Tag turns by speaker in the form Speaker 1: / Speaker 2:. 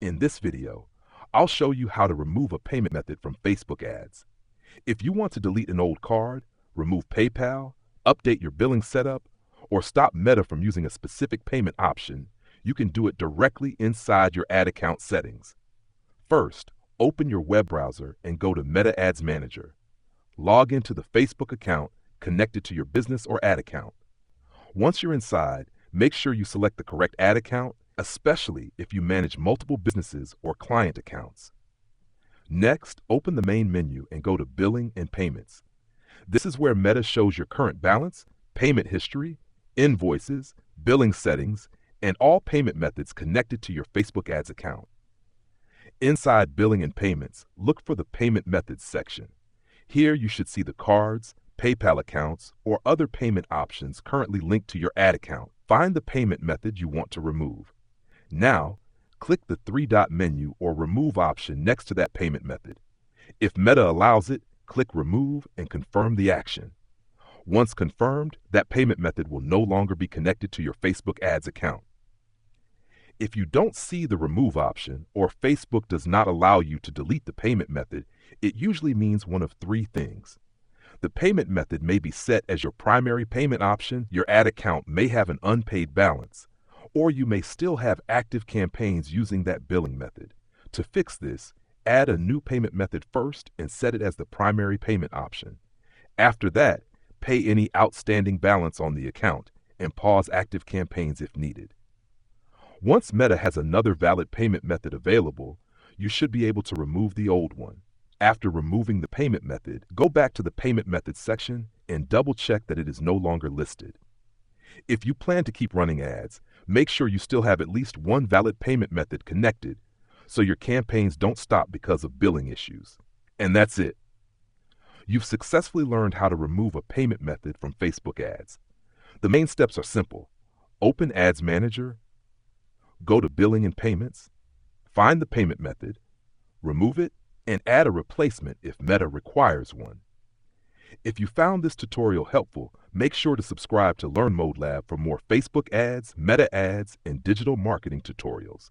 Speaker 1: In this video, I'll show you how to remove a payment method from Facebook ads. If you want to delete an old card, remove PayPal, update your billing setup, or stop Meta from using a specific payment option, you can do it directly inside your ad account settings. First, open your web browser and go to Meta Ads Manager. Log into the Facebook account connected to your business or ad account. Once you're inside, make sure you select the correct ad account, especially if you manage multiple businesses or client accounts. Next, open the main menu and go to Billing and Payments. This is where Meta shows your current balance, payment history, invoices, billing settings, and all payment methods connected to your Facebook ads account. Inside Billing and Payments, look for the Payment Methods section. Here you should see the cards, PayPal accounts, or other payment options currently linked to your ad account. Find the payment method you want to remove. Now, click the three-dot menu or Remove option next to that payment method. If Meta allows it, click Remove and confirm the action. Once confirmed, that payment method will no longer be connected to your Facebook ads account. If you don't see the Remove option or Facebook does not allow you to delete the payment method, it usually means one of three things. The payment method may be set as your primary payment option, your ad account may have an unpaid balance, or you may still have active campaigns using that billing method. To fix this, add a new payment method first and set it as the primary payment option. After that, pay any outstanding balance on the account and pause active campaigns if needed. Once Meta has another valid payment method available, you should be able to remove the old one. After removing the payment method, go back to the Payment Methods section and double-check that it is no longer listed. If you plan to keep running ads, make sure you still have at least one valid payment method connected so your campaigns don't stop because of billing issues. And that's it. You've successfully learned how to remove a payment method from Facebook ads. The main steps are simple. Open Ads Manager, go to Billing and Payments, find the payment method, remove it, and add a replacement if Meta requires one. If you found this tutorial helpful, make sure to subscribe to LearnModelab for more Facebook ads, Meta ads, and digital marketing tutorials.